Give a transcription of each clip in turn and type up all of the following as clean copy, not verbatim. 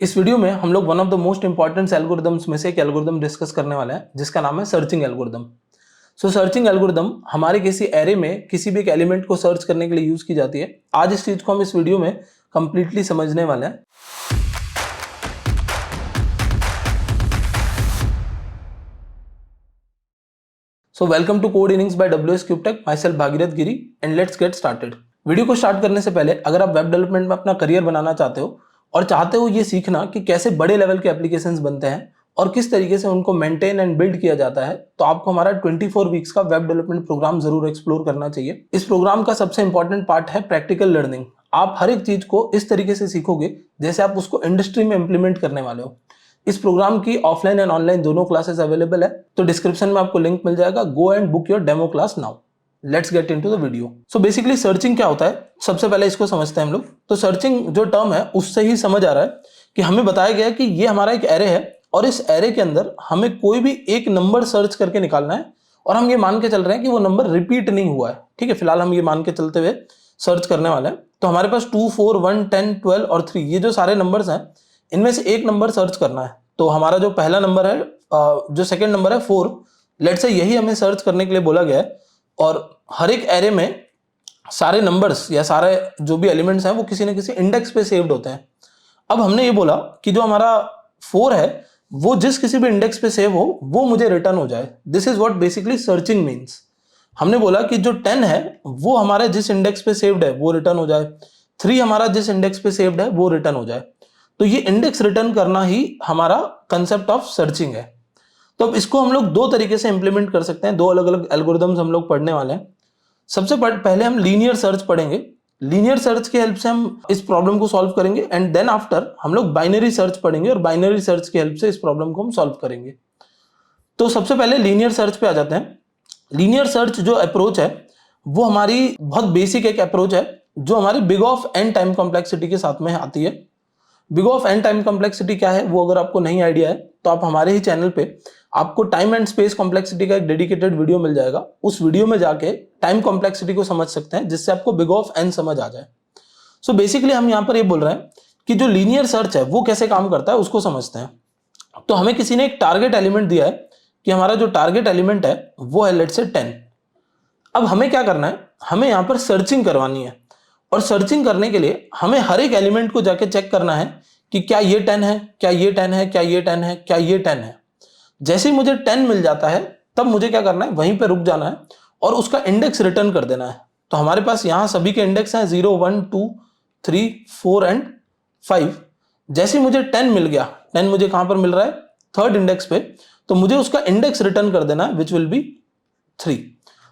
इस वीडियो में हम लोग one of the most important algorithms में से एक एल्गोरिदम डिस्कस करने वाले हैं जिसका नाम है सर्चिंग एल्गोरिदम। सर्चिंग एल्गोरिदम हमारे किसी एरे में किसी भी एक एलिमेंट को सर्च करने के लिए यूज की जाती है। आज इस चीज को हम इस वीडियो में कंप्लीटली समझने वाले हैं। Welcome to code innings by WS CubeTech, myself Bhagirath Giri and let's get started. Video को स्टार्ट करने से पहले अगर आप वेब डेवलपमेंट में अपना करियर बनाना चाहते हो और चाहते हो ये सीखना कि कैसे बड़े लेवल के एप्लीकेशंस बनते हैं और किस तरीके से उनको मेंटेन एंड बिल्ड किया जाता है, तो आपको हमारा 24 वीक्स का वेब डेवलपमेंट प्रोग्राम जरूर एक्सप्लोर करना चाहिए। इस प्रोग्राम का सबसे इंपॉर्टेंट पार्ट है प्रैक्टिकल लर्निंग। आप हर एक चीज को इस तरीके से सीखोगे जैसे आप उसको इंडस्ट्री में इंप्लीमेंट करने वाले हो। इस प्रोग्राम की ऑफलाइन एंड ऑनलाइन दोनों क्लासेस अवेलेबल है, तो डिस्क्रिप्शन में आपको लिंक मिल जाएगा। Go and book your demo class now. Let's get into the video. So basically searching क्या होता है, सबसे पहले इसको समझते हैं हम लोग। तो सर्चिंग जो टर्म है उससे ही समझ आ रहा है कि हमें बताया गया कि ये हमारा एक एरे है और इस एरे के अंदर हमें कोई भी एक नंबर सर्च करके निकालना है और हम ये मान के चल रहे हैं कि वो नंबर रिपीट नहीं हुआ है। ठीक है, फिलहाल हम ये मान के चलते हुए सर्च करने वाले हैं। तो हमारे पास 2, 4, 1, 10, 12 और 3 ये जो सारे नंबर्स हैं इनमें से एक नंबर सर्च करना है। तो हमारा जो पहला नंबर है, जो सेकंड नंबर है 4, लेट्स से यही हमें सर्च करने के लिए बोला गया है। और हर एक एरे में सारे नंबर्स या सारे जो भी एलिमेंट्स हैं वो किसी न किसी इंडेक्स पे सेव्ड होते हैं। अब हमने ये बोला कि जो हमारा 4 है वो जिस किसी भी इंडेक्स पे सेव हो वो मुझे रिटर्न हो जाए। This is what basically searching means. हमने बोला कि जो 10 है वो हमारे जिस इंडेक्स पे सेव्ड है वो रिटर्न हो जाए, 3 हमारा जिस इंडेक्स पे सेव्ड है वो रिटर्न हो जाए। तो ये इंडेक्स रिटर्न करना ही हमारा कंसेप्ट ऑफ सर्चिंग है। तो अब इसको हम लोग दो तरीके से इंप्लीमेंट कर सकते हैं। दो अलग अलग एल्गोरिदम्स हम लोग पढ़ने वाले हैं। सबसे पहले हम लीनियर सर्च पढ़ेंगे। लीनियर सर्च की हेल्प से हम इस प्रॉब्लम को सॉल्व करेंगे एंड देन आफ्टर हम लोग बाइनरी सर्च पढ़ेंगे और बाइनरी सर्च की हेल्प से इस प्रॉब्लम को हम सॉल्व करेंगे। तो सबसे पहले लीनियर सर्च पे आ जाते हैं। लीनियर सर्च जो अप्रोच है वो हमारी बहुत बेसिक एक अप्रोच है जो हमारी big of n time complexity के साथ में आती है। Big of n time complexity क्या है वो अगर आपको नहीं आइडिया है तो आप हमारे ही चैनल पे आपको टाइम एंड स्पेस कॉम्प्लेक्सिटी का एक डेडिकेटेड वीडियो मिल जाएगा। उस वीडियो में जाके टाइम कॉम्प्लेक्सिटी को समझ सकते हैं जिससे आपको बिग ऑफ एन समझ आ जाए। सो बेसिकली हम यहाँ पर ये बोल रहे हैं कि जो लीनियर सर्च है वो कैसे काम करता है उसको समझते हैं। तो हमें किसी ने एक टारगेट एलिमेंट दिया है कि हमारा जो टारगेट एलिमेंट है वो है लेट्स से 10। अब हमें क्या करना है, हमें यहाँ पर सर्चिंग करवानी है और सर्चिंग करने के लिए हमें हर एक एलिमेंट को जाके चेक करना है कि क्या ये 10 है, क्या ये 10 है, क्या ये 10 है, क्या ये 10 है। जैसे ही मुझे 10 मिल जाता है तब मुझे क्या करना है, वहीं पे रुक जाना है और उसका इंडेक्स रिटर्न कर देना है। तो हमारे पास यहां सभी के इंडेक्स हैं 0, 1, 2, 3, 4 एंड 5। जैसे ही मुझे 10 मिल गया, 10 मुझे कहां पर मिल रहा है, थर्ड इंडेक्स पे, तो मुझे उसका इंडेक्स रिटर्न कर देना है विच विल बी 3।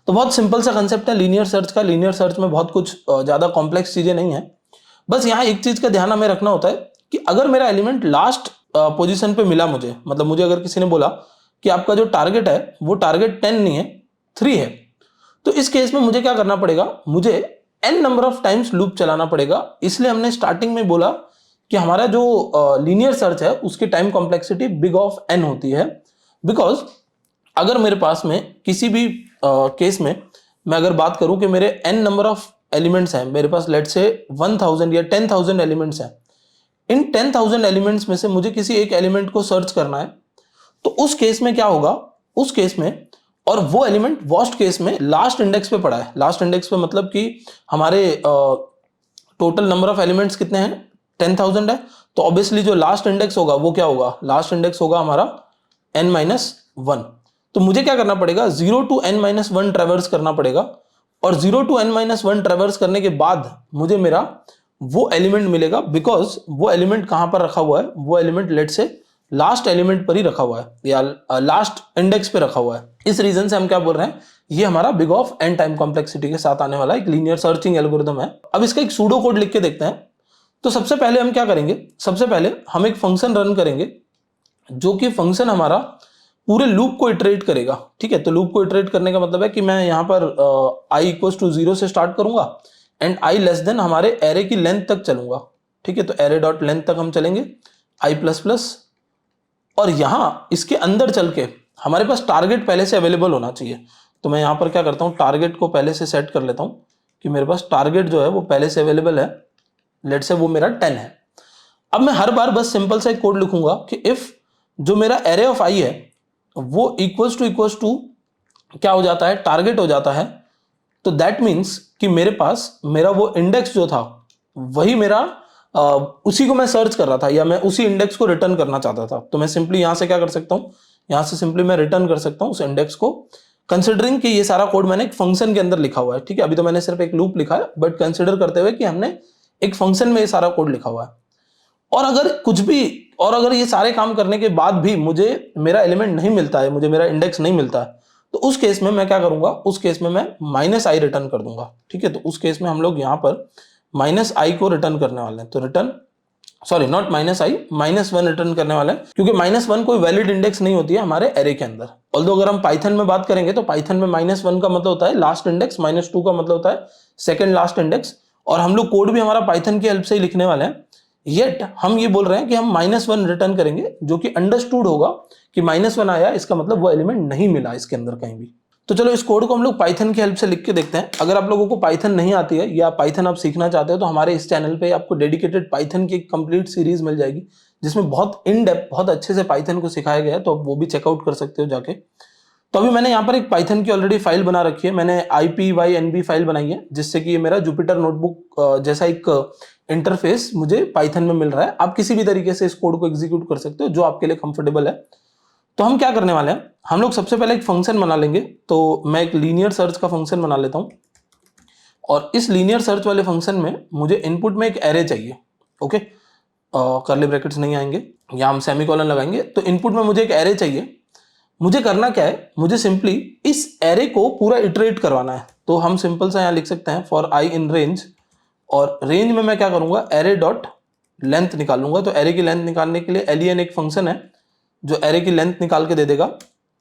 तो बहुत सिंपल सा कंसेप्ट है लीनियर सर्च का। लीनियर सर्च में बहुत कुछ ज्यादा कॉम्प्लेक्स चीजें नहीं है। बस यहाँ एक चीज का ध्यान हमें रखना होता है कि अगर मेरा एलिमेंट लास्ट पोजीशन पे मिला मुझे, मतलब मुझे अगर किसी ने बोला कि आपका जो टारगेट है वो टारगेट 10 नहीं है 3 है, तो इस केस में मुझे क्या करना पड़ेगा, मुझे n number of times loop चलाना पड़ेगा। इसलिए हमने स्टार्टिंग में बोला कि हमारा जो लीनियर सर्च है उसकी time complexity big of n होती है। बिकॉज अगर मेरे पास में किसी भी केस में मैं अगर बात करूं कि मेरे n नंबर ऑफ एलिमेंट्स हैं, मेरे पास लेट्स से 1000 या 10,000 एलिमेंट्स हैं, इन 10,000 एलिमेंट्स में से मुझे किसी एक एलिमेंट को सर्च करना है, तो उस केस में क्या होगा, उस केस में, और वो एलिमेंट वर्स्ट केस में लास्ट इंडेक्स पे पड़ा है। लास्ट इंडेक्स पे मतलब कि हमारे टोटल नंबर ऑफ एलिमेंट्स कितने हैं, 10,000 है, तो ऑब्वियसली जो लास्ट इंडेक्स होगा वो क्या होगा, लास्ट इंडेक्स होगा हमारा n-1। तो मुझे क्या करना पड़ेगा, 0 to n-1 ट्रेवर्स करना पड़ेगा और 0 to n-1 ट्रेवर्स करने के बाद मुझे मेरा वो एलिमेंट मिलेगा। बिकॉज वो एलिमेंट कहां पर रखा हुआ है, वो एलिमेंट लेट से लास्ट एलिमेंट पर ही रखा हुआ है या लास्ट इंडेक्स पे रखा हुआ है। इस रीजन से हम क्या बोल रहे हैं, ये हमारा big of n time complexity के साथ आने वाला एक लीनियर सर्चिंग एल्गोरिथम है। अब इसका एक सूडो कोड लिख के देखते हैं। तो सबसे पहले हम क्या करेंगे, सबसे पहले हम एक फंक्शन रन करेंगे जो कि फंक्शन हमारा पूरे लूप को इटरेट करेगा। ठीक है, तो लूप को इटरेट करने का मतलब है कि मैं यहाँ पर i इक्वल्स टू 0 से स्टार्ट करूंगा एंड i लेस देन हमारे एरे की लेंथ तक चलूंगा। ठीक है, तो एरे डॉट लेंथ तक हम चलेंगे i प्लस प्लस, और यहां इसके अंदर चल के हमारे पास टारगेट पहले से अवेलेबल होना चाहिए। तो मैं यहां पर क्या करता हूं, टारगेट को पहले से सेट कर लेता हूं कि मेरे पास टारगेट जो है वो पहले से अवेलेबल है, लेट से वो मेरा 10 है। अब मैं हर बार बस सिंपल सा एक कोड लिखूंगा कि इफ जो मेरा एरे ऑफ आई है वो इक्वल्स टू क्या हो जाता है, टारगेट हो जाता है, तो दैट मीन्स कि मेरे पास मेरा वो इंडेक्स जो था वही मेरा उसी को मैं सर्च कर रहा था या मैं उसी इंडेक्स को रिटर्न करना चाहता था। तो मैं सिंपली यहां से क्या कर सकता हूं, यहां से सिंपली मैं रिटर्न कर सकता हूं उस इंडेक्स को, कंसिडरिंग कि ये सारा कोड मैंने एक फंक्शन के अंदर लिखा हुआ है। ठीक है, अभी तो मैंने सिर्फ एक लूप लिखा है, बट कंसिडर करते हुए कि हमने एक फंक्शन में ये सारा कोड लिखा हुआ है। और अगर ये सारे काम करने के बाद भी मुझे मेरा एलिमेंट नहीं मिलता है, मुझे मेरा इंडेक्स नहीं मिलता है, तो उस केस में मैं क्या करूंगा, उस केस में मैं माइनस आई रिटर्न कर दूंगा। ठीक है, तो उस केस में हम लोग यहां पर माइनस आई को रिटर्न करने वाले हैं। तो return, sorry not minus I, -1 return करने वाले हैं, क्योंकि -1 कोई वैलिड इंडेक्स नहीं होती है हमारे एरे के अंदर। ऑल्दो अगर हम पाइथन में बात करेंगे तो पाइथन में -1 का मतलब होता है लास्ट इंडेक्स, -2 का मतलब होता है सेकंड लास्ट इंडेक्स, और हम लोग कोड भी हमारा पाइथन की हेल्प से ही लिखने वाले हैं। येट हम ये बोल रहे हैं कि हम -1 रिटर्न करेंगे, जो कि अंडरस्टूड होगा कि -1 आया, इसका मतलब वो एलिमेंट नहीं मिला इसके अंदर कहीं भी। तो चलो इस कोड को हम लोग पाइथन की हेल्प से लिख के देखते हैं। अगर आप लोगों को पाइथन नहीं आती है या पाइथन आप सीखना चाहते हो तो हमारे इस चैनल पे आपको डेडिकेटेड पाइथन की एक कंप्लीट सीरीज मिल जाएगी, जिसमें बहुत इन डेप्थ, बहुत अच्छे से पाइथन को सिखाया गया है, तो आप वो भी चेकआउट कर सकते हो जाके। तो अभी मैंने यहाँ पर एक पाइथन की ऑलरेडी फाइल बना रखी है, मैंने IPYNB फाइल बनाई है, जिससे कि ये मेरा जुपिटर नोटबुक जैसा एक इंटरफेस मुझे पाइथन में मिल रहा है। आप किसी भी तरीके से इस कोड को एग्जीक्यूट कर सकते हो जो आपके लिए कंफर्टेबल है। तो हम क्या करने वाले हैं, हम लोग सबसे पहले एक फंक्शन बना लेंगे। तो मैं एक लीनियर सर्च का फंक्शन बना लेता हूं, और इस लीनियर सर्च वाले फंक्शन में मुझे इनपुट में एक एरे चाहिए। ओके, कर्ली ब्रैकेट्स नहीं आएंगे, या हम सेमीकोलन लगाएंगे। तो इनपुट में मुझे एक एरे चाहिए। मुझे करना क्या है, मुझे सिंपली इस एरे को पूरा इटरेट करवाना है। तो हम सिंपल सा यहाँ लिख सकते हैं फॉर आई इन रेंज, और रेंज में मैं क्या करूंगा, एरे डॉट लेंथ निकालूंगा। तो एरे की लेंथ निकालने के लिए len एक फंक्शन है जो एरे की लेंथ निकाल के दे देगा,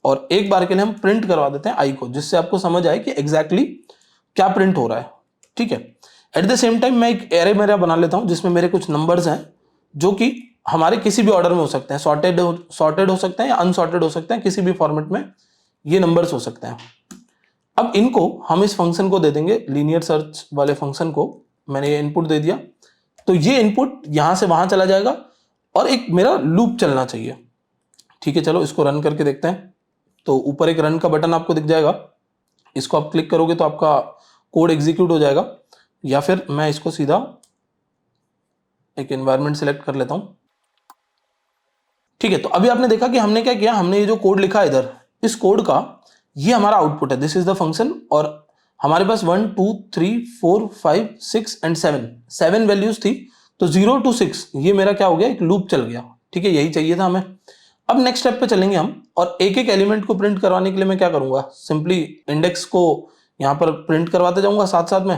और एक बार के लिए हम प्रिंट करवा देते हैं आई को, जिससे आपको समझ आए कि एग्जैक्टली क्या प्रिंट हो रहा है। ठीक है, एट द सेम टाइम मैं एक एरे मेरा बना लेता हूं जिसमें मेरे कुछ नंबर्स हैं जो कि हमारे किसी भी ऑर्डर में हो सकते हैं, सॉर्टेड हो सकते हैं या अनसॉर्टेड हो सकते हैं, किसी भी फॉर्मेट में ये नंबर्स हो सकते हैं। अब इनको हम इस फंक्शन को दे देंगे, लीनियर सर्च वाले फंक्शन को मैंने ये इनपुट दे दिया। तो ये इनपुट यहां से वहां चला जाएगा और एक मेरा लूप चलना चाहिए। ठीक है, चलो इसको रन करके देखते हैं। तो ऊपर एक रन का बटन आपको दिख जाएगा, इसको आप क्लिक करोगे तो आपका कोड एग्जीक्यूट हो जाएगा, या फिर मैं इसको सीधा एक एनवायरनमेंट सेलेक्ट कर लेता हूं। ठीक है, तो अभी आपने देखा कि हमने क्या किया, हमने ये जो कोड लिखा है इधर, इस कोड का ये हमारा आउटपुट है, दिस इज द फंक्शन। और हमारे पास 1 2 3 4 5 6 एंड 7 वैल्यूज थी। तो 0 to 6 ये मेरा क्या हो गया, एक लूप चल गया। ठीक है, यही चाहिए था हमें। अब नेक्स्ट स्टेप पे चलेंगे हम, और एक एक एलिमेंट को प्रिंट करवाने के लिए मैं क्या करूंगा, सिंपली इंडेक्स को यहां पर प्रिंट करवाते जाऊंगा साथ साथ में।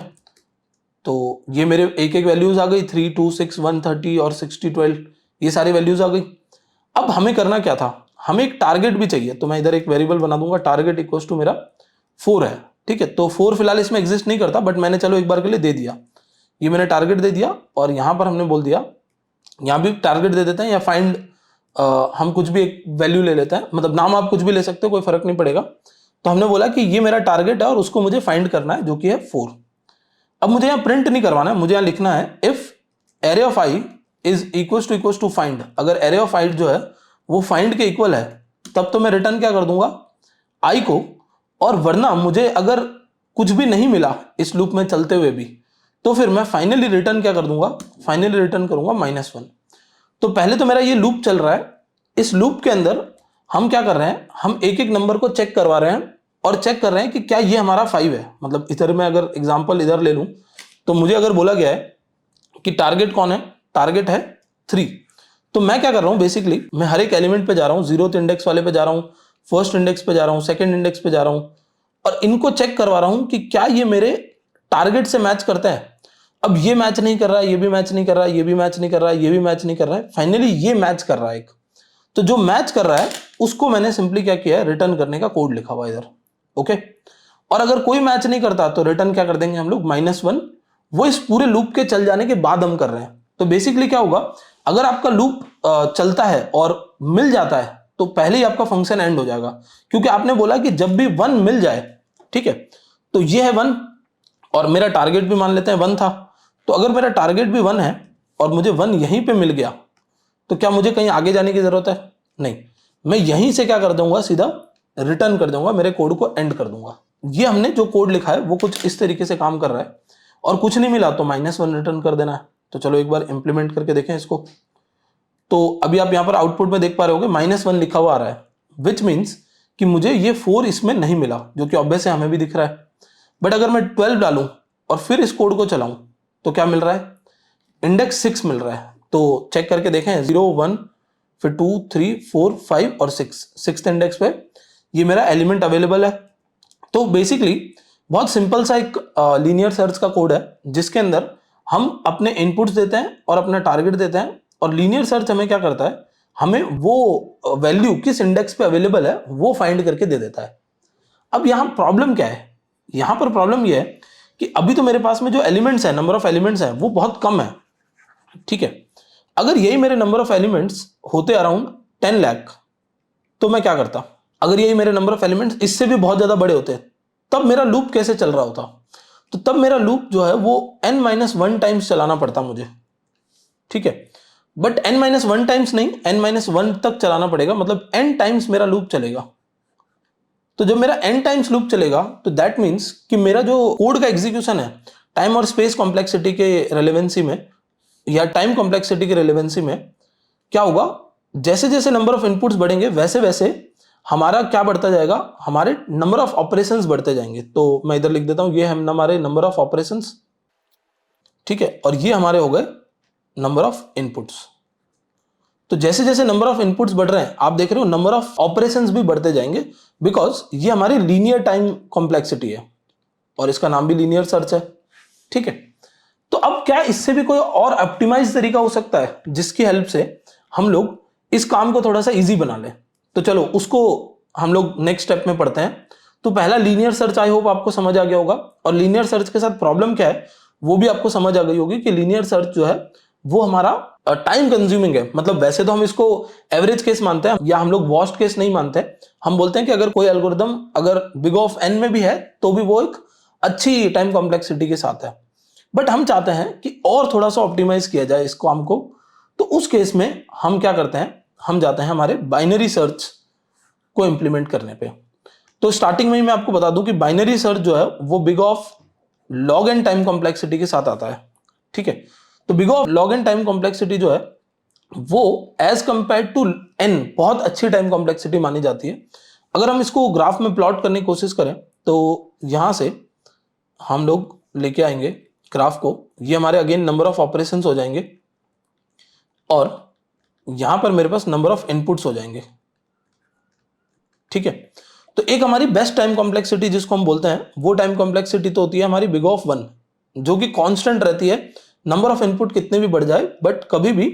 तो ये मेरे एक एक वैल्यूज आ गई, 3 2 6 1 30 और 60 12, ये सारी वैल्यूज आ गई। अब हमें करना क्या था, हमें एक टारगेट भी चाहिए। तो मैं इधर एक वेरिएबल बना दूंगा, टारगेट इक्वल टू मेरा 4 है। ठीक है, तो 4 फिलहाल इसमें एग्जिस्ट नहीं करता, बट मैंने चलो एक बार के लिए दे दिया, ये मैंने टारगेट दे दिया। और यहां पर हमने बोल दिया, यहां भी टारगेट दे देते हैं, या फाइंड हम कुछ भी एक वैल्यू ले लेते हैं, मतलब नाम आप कुछ भी ले सकते हो, कोई फर्क नहीं पड़ेगा। तो हमने बोला कि ये मेरा टारगेट है और उसको मुझे फाइंड करना है, जो कि है 4। अब मुझे यहां प्रिंट नहीं करवाना है, मुझे यहां लिखना है if array of i is equal to find. अगर एरे ऑफ आई जो है वो फाइंड के इक्वल है, तब तो मैं रिटर्न क्या कर दूंगा, आई को। और वरना मुझे अगर कुछ भी नहीं मिला इस लूप में चलते हुए भी, तो फिर मैं फाइनली रिटर्न क्या कर दूंगा, फाइनली रिटर्न करूंगा -1। तो पहले तो मेरा ये लूप चल रहा है, इस लूप के अंदर हम क्या कर रहे हैं, हम एक एक नंबर को चेक करवा रहे हैं, और चेक कर रहे हैं कि क्या ये हमारा 5 है। मतलब इधर में अगर एग्जांपल इधर ले लूं, तो मुझे अगर बोला गया है कि टारगेट कौन है, टारगेट है 3। तो मैं क्या कर रहा हूं, बेसिकली मैं हर एक एलिमेंट पे जा रहा हूं, 0th इंडेक्स वाले पे जा रहा हूं, फर्स्ट इंडेक्स पे जा रहा हूं, सेकंड इंडेक्स पे जा रहा हूं, और इनको चेक करवा रहा हूं कि क्या ये मेरे टारगेट से मैच करता है। अब ये मैच नहीं कर रहा है, ये भी मैच नहीं कर रहा है, ये भी मैच नहीं कर रहा है, ये भी मैच नहीं कर रहा है, फाइनली ये मैच कर रहा है एक। तो जो मैच कर रहा है उसको मैंने सिंपली क्या किया है, रिटर्न करने का कोड लिखा हुआ इधर। ओके, और अगर कोई मैच नहीं करता तो रिटर्न क्या कर देंगे हम लोग, -1। वो इस पूरे लूप के चल जाने के बाद हम कर रहे हैं। तो बेसिकली क्या होगा, अगर आपका लूप चलता है और मिल जाता है, तो पहले ही आपका फंक्शन एंड हो जाएगा, क्योंकि आपने बोला कि जब भी 1 मिल जाए, ठीक है, तो ये है 1, और मेरा टारगेट भी मान लेते हैं 1 था। तो अगर मेरा टारगेट भी 1 है, और मुझे 1 यहीं पे मिल गया, तो क्या मुझे कहीं आगे जाने की जरूरत है? नहीं, मैं यहीं से क्या कर दूंगा, सीधा रिटर्न कर दूंगा, मेरे कोड को एंड कर दूंगा। ये हमने जो कोड लिखा है वो कुछ इस तरीके से काम कर रहा है, और कुछ नहीं मिला तो -1 रिटर्न कर देना है। तो चलो एक बार इंप्लीमेंट करके देखें इसको। तो अभी आप यहां पर आउटपुट में देख पा रहे होगे -1 लिखा हुआ आ रहा है, विच मीन्स कि मुझे ये 4 इसमें नहीं मिला, जो कि ऑब्वियस है, हमें भी दिख रहा है। बट अगर मैं 12 डालूं और फिर इस कोड को चलाऊं तो क्या मिल रहा है? इंडेक्स 6 मिल रहा है। तो चेक करके देखें, 0 1 फिर 2 3 4 5 और 6 इंडेक्स पे ये मेरा एलिमेंट अवेलेबल है। तो बेसिकली बहुत सिंपल सा एक लीनियर सर्च का कोड है, जिसके अंदर हम अपने इनपुट्स देते हैं और अपना टारगेट देते हैं, और लीनियर सर्च हमें क्या करता है, हमें वो वैल्यू किस इंडेक्स पे अवेलेबल है वो फाइंड करके दे देता है। अब यहाँ प्रॉब्लम क्या है? यहाँ पर प्रॉब्लम ये है कि अभी तो मेरे पास में जो एलिमेंट्स है, नंबर ऑफ एलिमेंट्स है, वो बहुत कम है। ठीक है, अगर यही मेरे नंबर ऑफ एलिमेंट्स होते अराउंड 10 लाख, तो मैं क्या करता? अगर यही मेरे नंबर ऑफ एलिमेंट्स इससे भी बहुत ज्यादा बड़े होते, तब मेरा लूप कैसे चल रहा होता? तो तब मेरा लूप जो है वो n-1 टाइम्स चलाना पड़ता मुझे। ठीक है, बट n-1 टाइम्स नहीं, n-1 तक चलाना पड़ेगा, मतलब n टाइम्स मेरा लूप चलेगा। तो जब मेरा n टाइम्स लूप चलेगा तो दैट मीन्स कि मेरा जो कोड का एग्जीक्यूशन है, टाइम और स्पेस कॉम्प्लेक्सिटी के रेलेवेंसी में, या टाइम कॉम्प्लेक्सिटी के रेलेवेंसी में क्या होगा, जैसे जैसे नंबर ऑफ इनपुट्स बढ़ेंगे वैसे वैसे हमारा क्या बढ़ता जाएगा, हमारे नंबर ऑफ ऑपरेशंस बढ़ते जाएंगे। तो मैं इधर लिख देता हूं, ये हम हमारे नंबर ऑफ ऑपरेशंस, ठीक है, और ये हमारे हो गए नंबर ऑफ इनपुट्स। तो जैसे जैसे नंबर ऑफ इनपुट्स बढ़ रहे हैं, आप देख रहे हो नंबर ऑफ ऑपरेशंस भी बढ़ते जाएंगे, बिकॉज ये हमारी लीनियर टाइम कॉम्प्लेक्सिटी है, और इसका नाम भी लीनियर सर्च है। ठीक है, तो अब क्या इससे भी कोई और ऑप्टिमाइज तरीका हो सकता है, जिसकी हेल्प से हम लोग इस काम को थोड़ा सा इजी बना लें? तो चलो उसको हम लोग नेक्स्ट स्टेप में पढ़ते हैं। तो पहला लीनियर सर्च, आई होप आपको समझ आ गया होगा, और लीनियर सर्च के साथ प्रॉब्लम क्या है वो भी आपको समझ आ गई होगी कि लीनियर सर्च जो है वो हमारा टाइम कंज्यूमिंग है। मतलब वैसे तो हम इसको एवरेज केस मानते हैं, या हम लोग वर्स्ट केस नहीं मानते, हम बोलते हैं कि अगर कोई एल्गोरिदम अगर बिग ऑफ n में भी है तो भी वो एक अच्छी टाइम कॉम्प्लेक्सिटी के साथ है। बट हम चाहते हैं कि और थोड़ा सा ऑप्टिमाइज किया जाए इस काम को, तो उस केस में हम क्या करते हैं, हम जाते हैं हमारे बाइनरी सर्च को इंप्लीमेंट करने पे। तो स्टार्टिंग में ही मैं आपको बता दूं कि बाइनरी सर्च जो है वो big of log n time complexity के साथ आता है। ठीक है, तो big of log n time complexity जो है वो एज कंपेयर टू एन बहुत अच्छी टाइम कॉम्प्लेक्सिटी मानी जाती है। अगर हम इसको ग्राफ में प्लॉट करने की कोशिश करें तो यहां से हम लोग लेके आएंगे ग्राफ को, ये हमारे अगेन नंबर ऑफ ऑपरेशंस हो जाएंगे, और यहां पर मेरे पास नंबर ऑफ इनपुट्स हो जाएंगे। ठीक है, तो एक हमारी बेस्ट टाइम कॉम्प्लेक्सिटी जिसको हम बोलते हैं, वो टाइम कॉम्प्लेक्सिटी तो होती है हमारी बिग ऑफ 1, जो कि कांस्टेंट रहती है, नंबर ऑफ इनपुट कितने भी बढ़ जाए बट कभी भी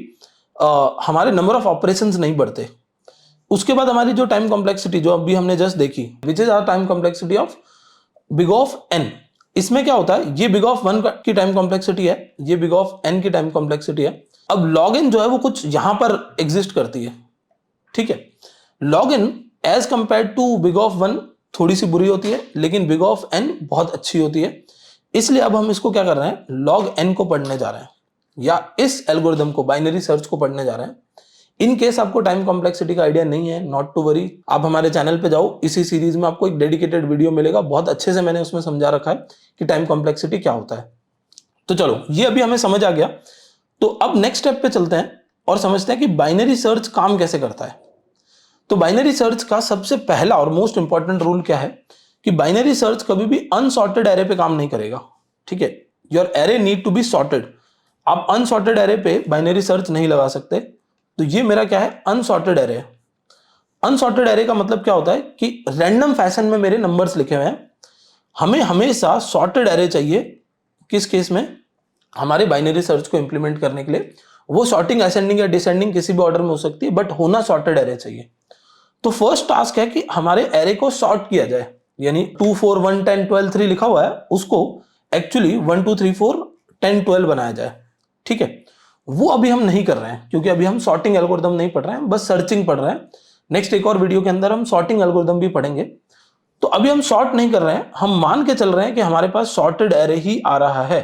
हमारे नंबर ऑफ ऑपरेशंस नहीं बढ़ते। उसके बाद हमारी जो टाइम कॉम्प्लेक्सिटी जो अभी हमने जस्ट देखी, which is our time complexity of big of n, इसमें क्या होता है, ये बिग ऑफ 1 की टाइम कॉम्प्लेक्सिटी है, ये बिग ऑफ n की टाइम कॉम्प्लेक्सिटी है। अब log n जो है वो कुछ यहां पर एग्जिस्ट करती है। ठीक है, log n as compare to big of 1 थोड़ी सी बुरी होती है, लेकिन बिग ऑफ n बहुत अच्छी होती है। इसलिए अब हम इसको क्या कर रहे हैं, log n को पढ़ने जा रहे हैं, या इस एल्गोरिदम को, बाइनरी सर्च को पढ़ने जा रहे हैं। इन केस आपको टाइम कॉम्प्लेक्सिटी का आइडिया नहीं है, नॉट टू वरी, आप हमारे चैनल पे जाओ, इसी सीरीज में आपको एक डेडिकेटेड वीडियो मिलेगा, बहुत अच्छे से मैंने उसमें समझा रखा है कि टाइम कॉम्प्लेक्सिटी क्या होता है। तो चलो ये अभी हमें समझ आ गया, तो अब नेक्स्ट स्टेप पे चलते हैं और समझते हैं कि बाइनरी सर्च काम कैसे करता है। तो बाइनरी सर्च का सबसे पहला और मोस्ट इंपॉर्टेंट रूल क्या है कि बाइनरी सर्च कभी भी अनसॉर्टेड एरे पे काम नहीं करेगा। ठीक है, your array need to be sorted. आप अनसॉर्टेड एरे पे बाइनरी सर्च नहीं लगा सकते। तो ये मेरा क्या है, अनसॉर्टेड एरे। अनसॉर्टेड एरे का मतलब क्या होता है कि रैंडम फैशन में मेरे नंबर्स लिखे हुए हैं, हमें हमेशा सॉर्टेड एरे चाहिए। किस केस में, हमारे बाइनरी सर्च को इंप्लीमेंट करने के लिए वो सॉर्टिंग असेंडिंग या डिसेंडिंग किसी भी ऑर्डर में हो सकती है, बट होना सॉर्टेड एरे चाहिए। तो फर्स्ट टास्क है कि हमारे एरे को सॉर्ट किया जाए, यानी 2 4 1 10 12 3 लिखा हुआ है, उसको एक्चुअली 1 2 3 4 10 12 बनाया जाए। ठीक है, वो अभी हम नहीं कर रहे हैं, क्योंकि अभी हम सॉर्टिंग एल्गोरिदम नहीं पढ़ रहे हैं, बस सर्चिंग पढ़ रहे हैं। नेक्स्ट एक और वीडियो के अंदर हम सॉर्टिंग एल्गोरिदम भी पढ़ेंगे। तो अभी हम सॉर्ट नहीं कर रहे हैं, हम मान के चल रहे हैं कि हमारे पास सॉर्टेड एरे ही आ रहा है।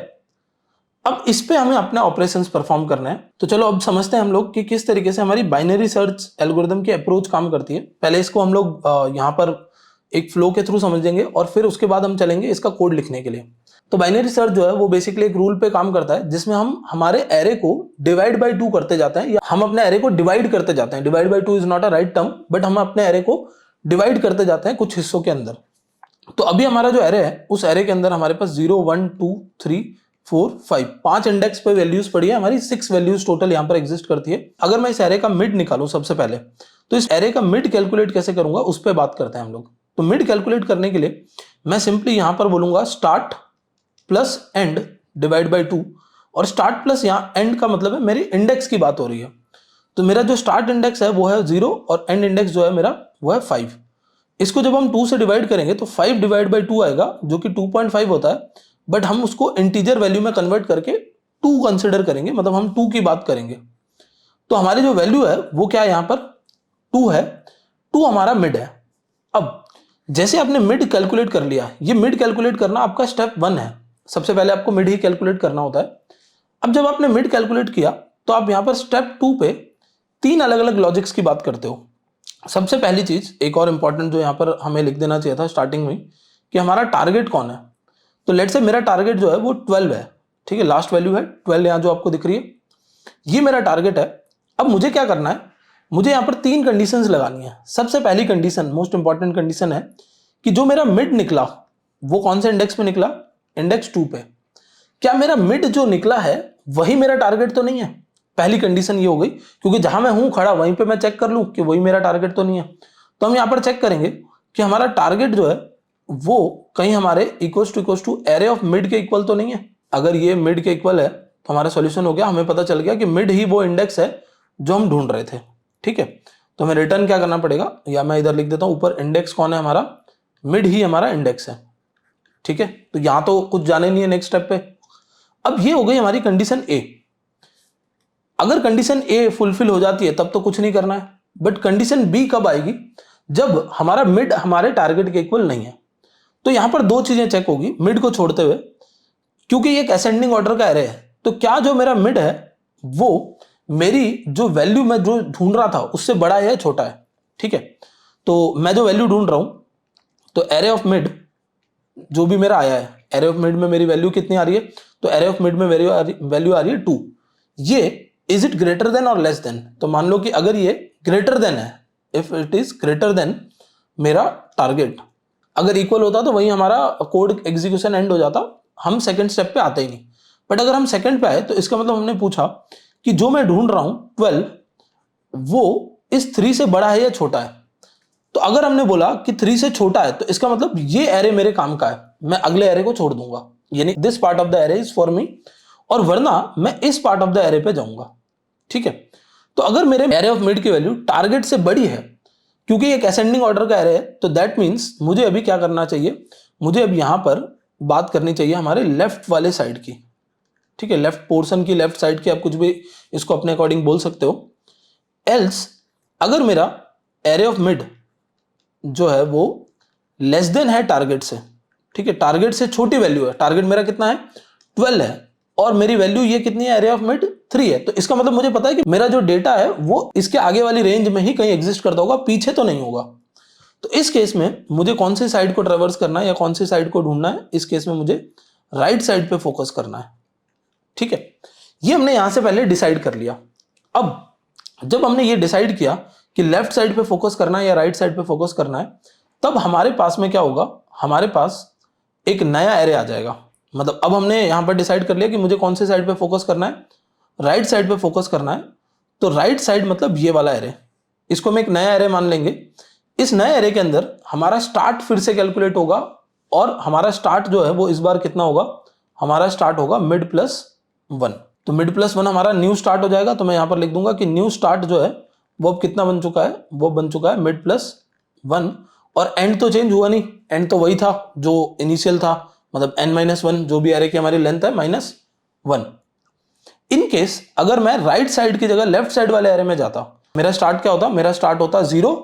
अब इस पे हमें अपने ऑपरेशंस परफॉर्म करना है। तो चलो अब समझते हैं हम लोग कि किस तरीके से हमारी बाइनरी सर्च एल्गोरिदम की अप्रोच काम करती है। पहले इसको हम लोग यहाँ पर एक फ्लो के थ्रू समझेंगे और फिर उसके बाद हम चलेंगे इसका कोड लिखने के लिए। तो बाइनरी सर्च जो है वो बेसिकली एक रूल पे काम करता है जिसमें हम हमारे एरे को डिवाइड बाय 2 करते जाते हैं, या हम अपने एरे को डिवाइड करते जाते हैं। Divide by 2 is not a right term, but हम अपने एरे को डिवाइड करते जाते हैं कुछ हिस्सों के अंदर। तो अभी हमारा जो एरे है उस एरे के अंदर हमारे पास 0 1 2 3 4 5 5 इंडेक्स पे वैल्यूज पड़ी है, हमारी 6 वैल्यूज टोटल यहाँ पर एग्जिस्ट करती है। अगर मैं इस एरे का मिड निकालूं सबसे पहले, तो इस एरे का मिड कैलकुलेट कैसे करूंगा उस पर बात करते हैं हम लोग। तो मिड कैलकुलेट करने के लिए मैं सिंपली यहां पर बोलूंगा start plus end divide by 2, और स्टार्ट प्लस यहाँ एंड का मतलब है मेरी इंडेक्स की बात हो रही है। तो मेरा जो स्टार्ट इंडेक्स है वो है 0 और एंड इंडेक्स जो है मेरा वो है 5। इसको जब हम 2 से डिवाइड करेंगे तो 5 डिवाइड बाई 2 आएगा जो कि 2.5 होता है, बट हम उसको इंटीजर वैल्यू में कन्वर्ट करके 2 कंसिडर करेंगे, मतलब हम 2 की बात करेंगे। तो हमारी जो वैल्यू है वो क्या है, यहाँ पर 2 है। 2 हमारा मिड है। अब जैसे आपने मिड कैलकुलेट कर लिया, ये मिड कैलकुलेट करना आपका स्टेप 1 है। सबसे पहले आपको मिड ही कैलकुलेट करना होता है। अब जब आपने मिड कैलकुलेट किया तो आप यहां पर स्टेप 2 पे 3 अलग अलग लॉजिक्स की बात करते हो। सबसे पहली चीज एक और इंपॉर्टेंट जो यहां पर हमें लिख देना चाहिए था स्टार्टिंग में, कि हमारा टारगेट कौन है। तो लेट्स से मेरा टारगेट जो है वो 12 है, ठीक है, लास्ट वैल्यू है 12 यहां जो आपको दिख रही है, ये मेरा टारगेट है। अब मुझे क्या करना है, मुझे यहां पर 3 कंडीशंस लगानी है। सबसे पहली कंडीशन, मोस्ट इंपॉर्टेंट कंडीशन है कि जो मेरा मिड निकला वो कौन से इंडेक्स पे निकला, इंडेक्स 2 पे। क्या मेरा मिड जो निकला है वही मेरा टारगेट तो नहीं है। पहली कंडीशन ये हो गई, क्योंकि जहां मैं हूं खड़ा वहीं पे मैं चेक कर लूं कि वही मेरा टारगेट तो नहीं है। तो हम यहां पर चेक करेंगे कि हमारा टारगेट जो है वो कहीं हमारे equal to array of mid के इक्वल तो नहीं है। अगर ये मिड के इक्वल है तो हमारा सॉल्यूशन हो गया, हमें पता चल गया कि मिड ही वो इंडेक्स है जो हम ढूंढ रहे थे। ठीक है, तो हमें रिटर्न क्या करना पड़ेगा, या मैं इधर लिख देता हूं ऊपर, इंडेक्स कौन है हमारा, मिड ही हमारा इंडेक्स है। ठीक है, तो यहां तो कुछ जाने नहीं है नेक्स्ट स्टेप पे। अब ये हो गई हमारी कंडीशन ए। अगर कंडीशन ए फुलफिल हो जाती है तब तो कुछ नहीं करना है, बट कंडीशन बी कब आएगी, जब हमारा मिड हमारे टारगेट के इक्वल नहीं है। तो यहां पर 2 चीजें चेक होगी मिड को छोड़ते हुए, क्योंकि ये एक असेंडिंग ऑर्डर का एरे है। तो क्या जो मेरा मिड है वो मेरी जो वैल्यू मैं जो ढूंढ रहा था उससे बड़ा है या छोटा है। ठीक है, तो मैं जो वैल्यू ढूंढ रहा हूं, तो एरे ऑफ मिड जो भी मेरा आया है, एरे ऑफ मिड में मेरी वैल्यू कितनी आ रही है, तो एरे ऑफ मिड में वैल्यू आ रही है 2। ये इज इट ग्रेटर देन और लेस देन, तो मान लो कि अगर ये ग्रेटर देन है, if it is greater then मेरा टारगेट, अगर इक्वल होता तो वही हमारा कोड एग्जीक्यूशन एंड हो जाता, हम सेकंड स्टेप पे आते ही नहीं। बट अगर हम सेकंड पे आए तो इसका मतलब हमने पूछा कि जो मैं ढूंढ रहा हूं 12 वो इस 3 से बड़ा है या छोटा है। तो अगर हमने बोला कि 3 से छोटा है तो इसका मतलब ये एरे मेरे काम का है, मैं अगले एरे को छोड़ दूंगा, यानी this part of the array is for me, और वरना मैं इस पार्ट ऑफ द एरे पे जाऊंगा। ठीक है, तो अगर मेरे एरे ऑफ मिड की वैल्यू टारगेट से बड़ी है, क्योंकि एक असेंडिंग ऑर्डर का एरे है, तो दैट मीन्स मुझे अभी क्या करना चाहिए, मुझे अब यहां पर बात करनी चाहिए हमारे लेफ्ट वाले साइड की। ठीक है, लेफ्ट पोर्शन की, लेफ्ट साइड की, आप कुछ भी इसको अपने अकॉर्डिंग बोल सकते हो। एल्स अगर मेरा एरे ऑफ मिड जो है वो लेस देन है टारगेट से, ठीक है, टारगेट से छोटी वैल्यू है, टारगेट मेरा कितना है 12 है, और मेरी वैल्यू ये कितनी है, एरे ऑफ मिड 3 है, तो इसका मतलब मुझे पता है कि मेरा जो डेटा है वो इसके आगे वाली रेंज में ही कहीं एग्जिस्ट करता होगा, पीछे तो नहीं होगा। तो इस केस में मुझे कौन सी साइड को ट्रेवर्स करना है या कौन सी साइड को ढूंढना है, इस केस में मुझे राइट साइड पे फोकस करना है। ठीक है, ये हमने यहां से पहले डिसाइड कर लिया। अब जब हमने ये डिसाइड किया कि लेफ्ट साइड पे फोकस करना है या राइट साइड पे फोकस करना है, तब हमारे पास में क्या होगा, हमारे पास एक नया एरे आ जाएगा। मतलब अब हमने यहां पर डिसाइड कर लिया कि मुझे कौन से साइड पे फोकस करना है, राइट साइड पे फोकस करना है। तो राइट साइड मतलब ये वाला एरे, इसको हम एक नया एरे मान लेंगे। इस नए एरे के अंदर हमारा स्टार्ट फिर से कैलकुलेट होगा, और हमारा स्टार्ट जो है वो इस बार कितना होगा, हमारा स्टार्ट होगा मिड प्लस 1। तो मिड प्लस 1 हमारा न्यू स्टार्ट हो जाएगा। तो मैं यहां पर लिख दूंगा कि न्यू स्टार्ट जो है वो अब कितना बन चुका है, वो बन चुका है मिड प्लस 1, और एंड तो चेंज हुआ नहीं, एंड तो वही था जो इनिशियल था, मतलब n-1 जो भी एरे की हमारी लेंथ है -1। इन केस अगर मैं राइट साइड की जगह लेफ्ट साइड वाले एरे में जाता, मेरा स्टार्ट क्या होता, मेरा स्टार्ट होता 0,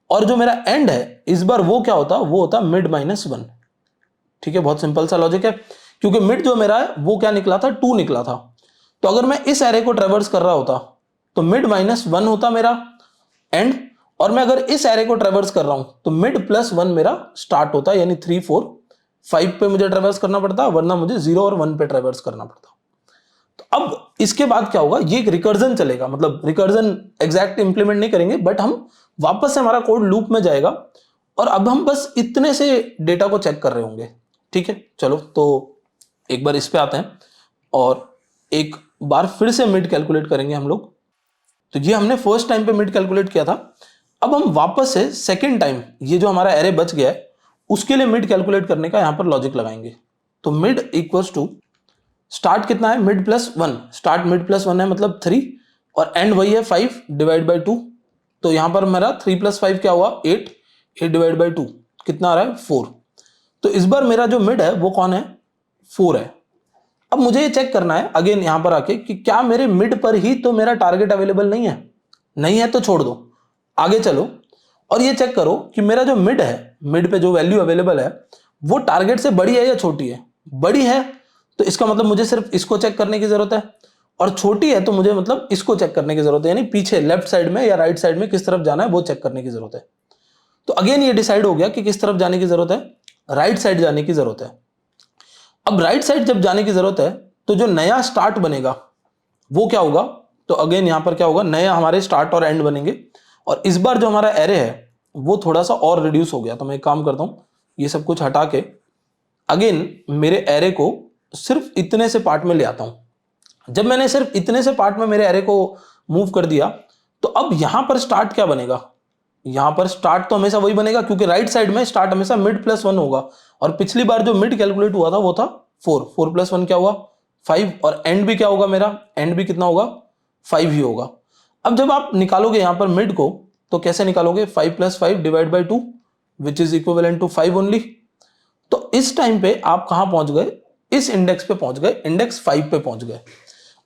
और जो मेरा एंड है इस बार वो क्या होता, वो होता मिड -1। ठीक है, बहुत सिंपल सा लॉजिक है, क्योंकि मिड जो मेरा है वो क्या निकला था, 2 निकला था। तो अगर मैं इस एरे को ट्रेवर्स कर रहा होता तो मिड -1 होता मेरा एंड, और मैं अगर इस एरे को ट्रेवर्स कर रहा हूं तो मिड +1 मेरा स्टार्ट होता, यानी 3 4 5 पे मुझे ट्रेवर्स करना पड़ता, वरना मुझे 0 और 1 पे ट्रेवर्स करना पड़ता। तो अब इसके बाद क्या होगा, ये एक रिकर्जन चलेगा, मतलब रिकर्जन एग्जैक्ट इंप्लीमेंट नहीं करेंगे, बट हम वापस से हमारा कोड लूप में जाएगा और अब हम बस इतने से डेटा को चेक कर रहे होंगे। ठीक है, चलो तो एक बार इस पे आते हैं और एक बार फिर से मिड कैलकुलेट करेंगे हम लोग। तो ये हमने फर्स्ट टाइम पे मिड कैलकुलेट किया था, अब हम वापस से सेकेंड टाइम ये जो हमारा एरे बच गया है उसके लिए मिड कैलकुलेट करने का यहां पर लॉजिक लगाएंगे। तो मिड इक्वल्स टू स्टार्ट कितना है, मिड +1, स्टार्ट मिड +1 है मतलब 3, और एंड वही है 5 डिवाइड बाई 2। तो यहां पर मेरा 3 + 5 क्या हुआ, 8, 8 डिवाइड बाई 2 कितना आ रहा है, 4। तो इस बार मेरा जो मिड है वो कौन है, 4 है। अब मुझे ये चेक करना है अगेन यहां पर आके कि क्या मेरे मिड पर ही तो मेरा टारगेट अवेलेबल नहीं है, नहीं है तो छोड़ दो, आगे चलो और ये चेक करो कि मेरा जो मिड है, मिड पे जो वैल्यू अवेलेबल है वो टारगेट से बड़ी है या छोटी है। बड़ी है तो इसका मतलब मुझे सिर्फ इसको चेक करने की जरूरत है, और छोटी है तो मुझे मतलब इसको चेक करने की जरूरत है, यानी पीछे लेफ्ट साइड में या राइट साइड में किस तरफ जाना है वो चेक करने की जरूरत है। तो अगेन ये डिसाइड हो गया कि किस तरफ जाने की जरूरत है, राइट साइड जाने की जरूरत है। अब राइट साइड जब जाने की जरूरत है तो जो नया स्टार्ट बनेगा वो क्या होगा, तो अगेन यहां पर क्या होगा, नया हमारे स्टार्ट और एंड बनेंगे, और इस बार जो हमारा एरे है वो थोड़ा सा और रिड्यूस हो गया। तो मैं एक काम करता हूं, ये सब कुछ हटा के अगेन मेरे एरे को सिर्फ इतने से पार्ट में ले आता हूं। जब मैंने सिर्फ इतने से पार्ट में मेरे एरे को मूव कर दिया तो अब यहां पर स्टार्ट क्या बनेगा, यहां पर स्टार्ट तो हमेशा वही बनेगा क्योंकि राइट साइड में स्टार्ट हमेशा मिड +1 होगा, और पिछली बार जो मिड कैलकुलेट हुआ था वो था 4, 4 + 1 क्या हुआ, 5, और एंड भी क्या होगा, मेरा एंड भी कितना होगा, 5 ही होगा। अब जब आप निकालोगे यहां पर मिड को तो कैसे निकालोगे, 5 + 5 divide by 2 which is equivalent to 5 only. तो इस टाइम पे आप कहां पहुंच गए, इस इंडेक्स पे पहुंच गए, इंडेक्स 5 पे पहुंच गए।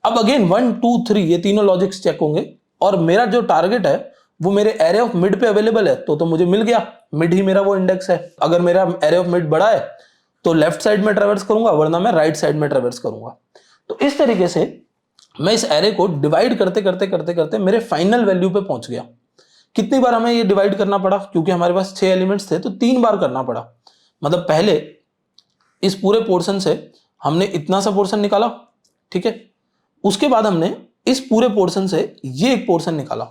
अब अगेन 1 2 3 ये तीनों लॉजिक्स चेक होंगे, और मेरा जो टारगेट है वो मेरे एरे ऑफ मिड पे अवेलेबल है, तो मुझे मिल गया, मिड ही मेरा वो इंडेक्स है। अगर मेरा एरे ऑफ मिड बड़ा है तो लेफ्ट साइड में ट्रेवर्स करूंगा, वरना मैं राइट साइड में ट्रेवर्स करूंगा। तो इस तरीके से मैं इस एरे को डिवाइड करते करते करते करते मेरे फाइनल वैल्यू पे पहुंच गया। कितनी बार हमें ये डिवाइड करना पड़ा, क्योंकि हमारे पास 6 एलिमेंट्स थे तो 3 बार करना पड़ा। मतलब पहले इस पूरे पोर्शन से हमने इतना सा पोर्शन निकाला, ठीक है, उसके बाद हमने इस पूरे पोर्शन से ये एक पोर्शन निकाला।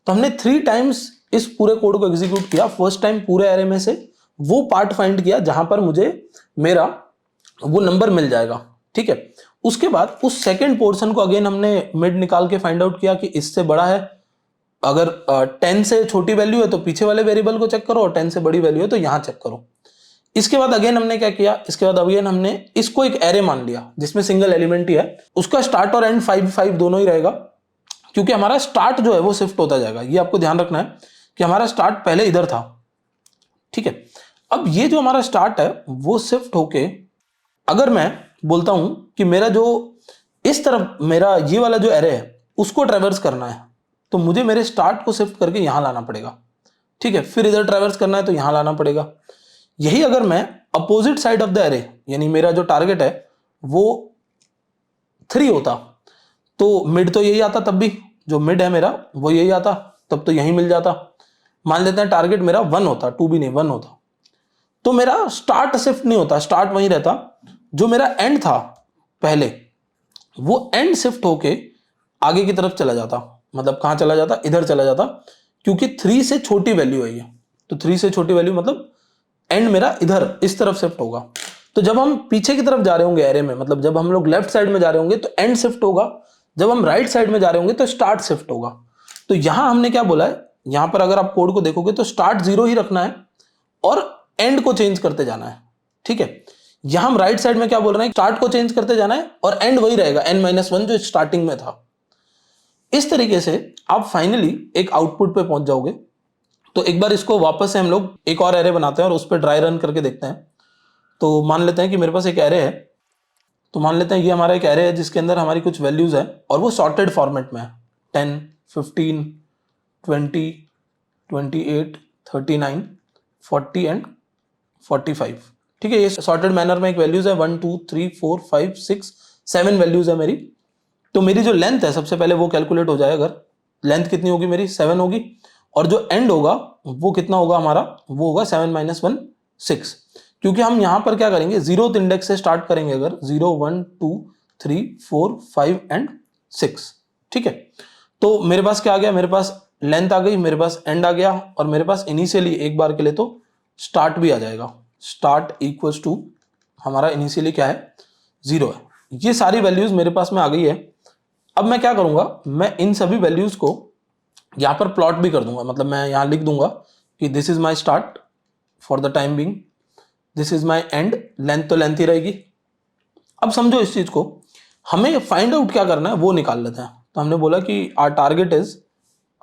तो हमने 3 टाइम्स इस पूरे कोड को एग्जीक्यूट किया। फर्स्ट टाइम पूरे एरे में से वो पार्ट फाइंड किया जहां पर मुझे मेरा वो नंबर मिल जाएगा, ठीक है। उसके बाद उस सेकंड पोर्शन को अगेन हमने मिड निकाल के फाइंड आउट किया कि इससे बड़ा है, अगर 10 से छोटी वैल्यू है तो पीछे वाले वेरिएबल को चेक करो, और 10 से बड़ी वैल्यू है तो यहां चेक करो। इसके बाद अगेन हमने क्या किया, इसके बाद अगेन हमने इसको एक एरे मान लिया जिसमें सिंगल एलिमेंट ही है, उसका स्टार्ट और एंड 5 5 दोनों ही रहेगा, क्योंकि हमारा स्टार्ट जो है वो शिफ्ट होता जाएगा। ये आपको ध्यान रखना है कि हमारा स्टार्ट पहले इधर था, ठीक है। अब ये जो हमारा स्टार्ट है वो शिफ्ट होके, अगर मैं बोलता हूं कि मेरा जो इस तरफ मेरा ये वाला जो एरे है उसको ट्रेवर्स करना है, तो मुझे मेरे स्टार्ट को शिफ्ट करके यहां लाना पड़ेगा, ठीक है। फिर इधर ट्रेवर्स करना है तो यहां लाना पड़ेगा। यही अगर मैं opposite side of the array, यानी मेरा जो टारगेट है वो 3 होता तो मिड तो यही आता, तब भी जो मिड है मेरा वो यही आता, तब तो यही मिल जाता। मान लेते हैं टारगेट मेरा 1 होता, 2 भी नहीं 1 होता, तो मेरा स्टार्ट शिफ्ट नहीं होता, स्टार्ट वहीं रहता। जो मेरा एंड था पहले वो एंड शिफ्ट होके आगे की तरफ चला जाता, मतलब कहां चला जाता, इधर चला जाता, क्योंकि 3 से छोटी वैल्यू है ये। तो 3 से छोटी वैल्यू मतलब एंड मेरा इधर इस तरफ शिफ्ट होगा। तो जब हम पीछे की तरफ जा रहे होंगे एरे में, मतलब जब हम लोग लेफ्ट साइड में जा रहे होंगे तो एंड शिफ्ट होगा, जब हम राइट साइड में जा रहे होंगे तो स्टार्ट शिफ्ट होगा। तो यहां हमने क्या बोला है, यहां पर अगर आप कोड को देखोगे तो स्टार्ट 0 ही रखना है और एंड को चेंज करते जाना है, ठीक है। यहां हम राइट साइड में क्या बोल रहे हैं, स्टार्ट को चेंज करते जाना है और एंड वही रहेगा n-1 जो स्टार्टिंग में था। इस तरीके से आप फाइनली एक आउटपुट पे पहुंच जाओगे। तो एक बार इसको वापस से हम लोग एक और एरे बनाते हैं और उस पर ड्राई रन करके देखते हैं। तो मान लेते हैं कि मेरे पास एक एरे है, तो मान लेते हैं ये हमारा एक एरे है जिसके अंदर हमारी कुछ वैल्यूज है और वो सॉर्टेड फॉर्मेट में है, 10 15 20 28 39 40 एंड 45। ठीक है, ये सॉर्टेड मैनर में एक वैल्यूज है 1 2 3 4 5 6 7 वैल्यूज है मेरी। तो मेरी जो लेंथ है सबसे पहले वो कैलकुलेट हो जाए। अगर लेंथ कितनी होगी मेरी 7 होगी, और जो एंड होगा वो कितना होगा हमारा, वो होगा 7 - 1 6, क्योंकि हम यहां पर क्या करेंगे, जीरोथ इंडेक्स से स्टार्ट करेंगे। अगर 0 1 2 3 4 5 एंड 6, ठीक है। तो मेरे पास क्या आ गया, मेरे पास लेंथ आ गई, मेरे पास एंड आ गया, और मेरे पास इनिशियली एक बार के लिए तो स्टार्ट भी आ जाएगा। स्टार्ट इक्वल्स टू हमारा इनिशियली क्या है, 0 है। ये सारी वैल्यूज मेरे पास में आ गई है। अब मैं क्या करूंगा, मैं इन सभी वैल्यूज को यहां पर प्लॉट भी कर दूंगा। मतलब मैं यहां लिख दूंगा कि this is my start for the time being, this is my and, length तो लेंथ ही रहेगी। अब समझो इस चीज को, हमें फाइंड आउट क्या करना है वो निकाल लेते हैं। तो हमने बोला कि आर टारगेट इज,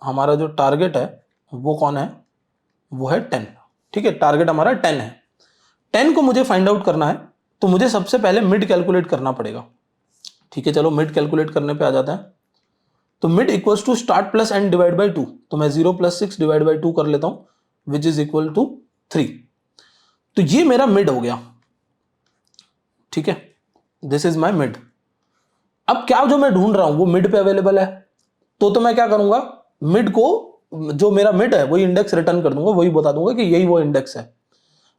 हमारा जो टारगेट है वो कौन है, वो है 10। ठीक है, टारगेट हमारा 10 है। 10 को मुझे फाइंड आउट करना है, तो मुझे सबसे पहले मिड कैलकुलेट करना पड़ेगा। ठीक है, चलो मिड कैलकुलेट करने पे आ जाता है। तो mid equals to start plus end divide by 2। तो मैं 0 + 6 डिवाइड बाई 2 कर लेता हूं, विच इज इक्वल टू 3। तो ये मेरा मिड हो गया। ठीक है, दिस इज माई मिड। अब क्या जो मैं ढूंढ रहा हूं वो मिड पे अवेलेबल है, तो मैं क्या करूंगा, मिड को, जो मेरा मिड है वही इंडेक्स रिटर्न कर दूंगा, वही बता दूंगा कि यही वो इंडेक्स है।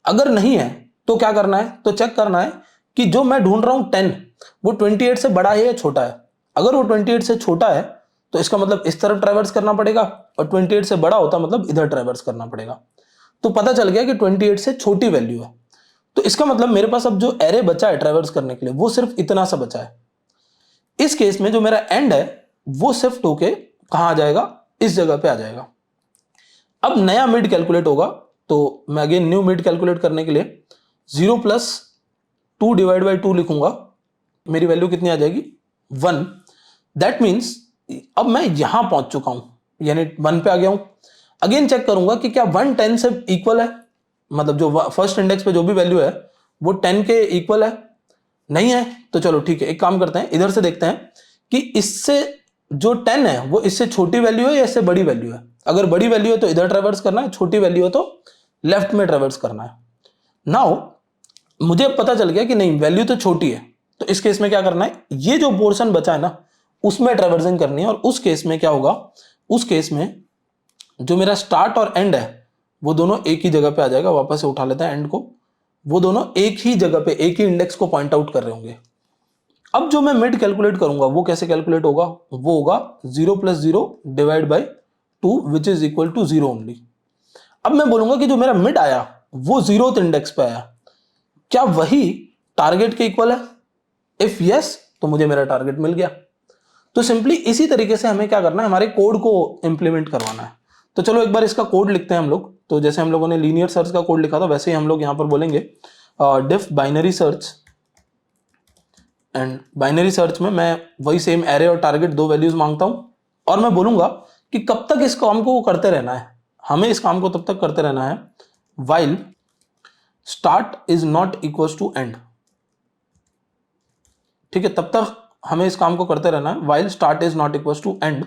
अगर नहीं है तो क्या करना है, तो चेक करना है कि जो मैं ढूंढ रहा हूं 10 वो 28 से बड़ा है या छोटा है। अगर वो 28 से छोटा है तो इसका मतलब इस तरफ ट्रैवर्स करना पड़ेगा, और 28 से बड़ा होता मतलब इधर ट्रैवर्स करना पड़ेगा। तो पता चल गया कि 28 से छोटी वैल्यू है। तो इसका मतलब मेरे पास अब जो एरे बचा है ट्रैवर्स करने के लिए वो सिर्फ इतना सा बचा है। इस केस में जो मेरा एंड है वो शिफ्ट होके कहां आ जाएगा, इस जगह पे आ जाएगा। अब नया मिड कैलकुलेट होगा, तो मैं अगेन न्यू मिड कैलकुलेट करने के लिए 0 + 2 डिवाइड बाई 2 लिखूंगा। मेरी वैल्यू कितनी आ जाएगी, 1। दैट मीन्स अब मैं यहां पहुंच चुका हूं, यानी 1 पे आ गया हूं। अगेन चेक करूंगा कि क्या 1 10 से इक्वल है, मतलब जो फर्स्ट इंडेक्स पे जो भी वैल्यू है वो 10 के इक्वल है। नहीं है तो चलो ठीक है, एक काम करते हैं, इधर से देखते हैं कि इससे जो 10 है वो इससे छोटी वैल्यू है या इससे बड़ी वैल्यू है। अगर बड़ी वैल्यू है तो इधर ट्रैवर्स करना है, छोटी वैल्यू है तो लेफ्ट में ट्रैवर्स करना है। नाउ मुझे पता चल गया कि नहीं, वैल्यू तो छोटी है, तो इस केस में क्या करना है, ये जो पोर्शन बचा है ना उसमें ट्रैवर्सिंग करनी है। और उस केस में क्या होगा, उस केस में जो मेरा स्टार्ट और एंड है वो दोनों एक ही जगह पे आ जाएगा। वापस से उठा लेते हैं एंड को, वो दोनों एक ही जगह पे एक ही इंडेक्स को पॉइंट आउट कर रहे होंगे। अब जो मैं मिड कैलकुलेट करूंगा वो कैसे कैलकुलेट होगा, वो होगा 0 + 0 divide by 2 which is equal to 0 only. अब मैं बोलूंगा कि जो मेरा मिड आया वो 0th इंडेक्स पे आया, क्या वही टारगेट के इक्वल है। इफ यस तो मुझे मेरा टारगेट मिल गया। तो सिंपली इसी तरीके से हमें क्या करना है, हमारे कोड को इंप्लीमेंट करवाना है। तो चलो एक बार इसका कोड लिखते हैं हम लोग। तो जैसे हम लोगों ने लीनियर सर्च का कोड लिखा था वैसे ही हम लोग यहां पर बोलेंगे def binary search. And binary search में मैं वही सेम एरे और टारगेट दो वैल्यूज मांगता हूं, और मैं बोलूंगा कि कब तक इस काम को करते रहना है। हमें इस काम को तब तक करते रहना है while start is not equals to end। ठीक है, तब तक हमें इस काम को करते रहना है while start is not equals to end।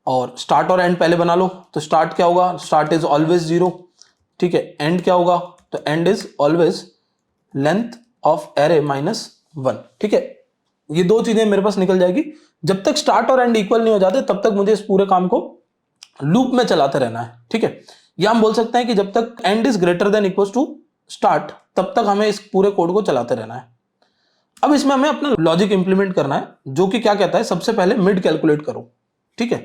और स्टार्ट और एंड पहले बना लो। तो स्टार्ट क्या होगा, स्टार्ट इज ऑलवेज 0। ठीक है, एंड क्या होगा, तो and is always length of array -1। ठीक है, ये दो चीजें मेरे पास निकल जाएगी। जब तक स्टार्ट और एंड इक्वल नहीं हो जाते तब तक मुझे इस पूरे काम को लूप में चलाते रहना है। ठीक है, या हम बोल सकते हैं कि जब तक end is greater than equals to start तब तक हमें इस पूरे कोड को चलाते रहना है। अब इसमें हमें अपना लॉजिक इंप्लीमेंट करना है, जो कि क्या कहता है, सबसे पहले मिड कैलकुलेट करो। ठीक है,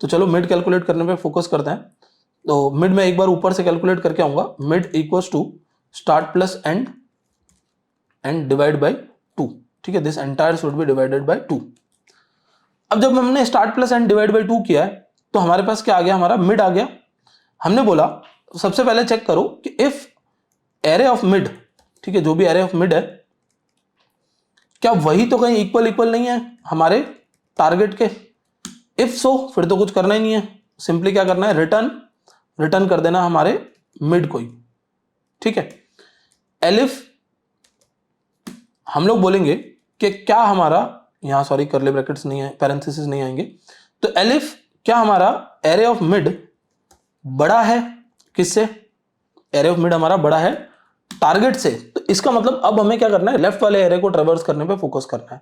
तो चलो मिड कैलकुलेट करने पे फोकस करते हैं। तो मिड में एक बार ऊपर से कैलकुलेट करके आऊंगा, mid equals to start plus end divide by 2। ठीक है, this entire should be divided by 2। अब जब हमने start plus end divide by 2 किया है तो हमारे पास क्या आ गया, हमारा मिड आ गया। हमने बोला सबसे पहले चेक करो कि इफ एरे ऑफ मिड, ठीक है, जो भी एरे ऑफ मिड है क्या वही तो कहीं इक्वल नहीं है हमारे टारगेट के। इफ सो फिर तो कुछ करना ही नहीं है, सिंपली क्या करना है, रिटर्न कर देना हमारे मिड को ही। ठीक है, एलिफ हम लोग बोलेंगे कि क्या हमारा, यहां सॉरी कर्ली ब्रैकेट्स नहीं है, पैरेंथेसिस नहीं आएंगे। तो एलिफ क्या हमारा एरे ऑफ मिड बड़ा है किससे, एरे ऑफ मिड हमारा बड़ा है टारगेट से, तो इसका मतलब अब हमें क्या करना है, लेफ्ट वाले एरे को ट्रेवर्स करने पे फोकस करना है।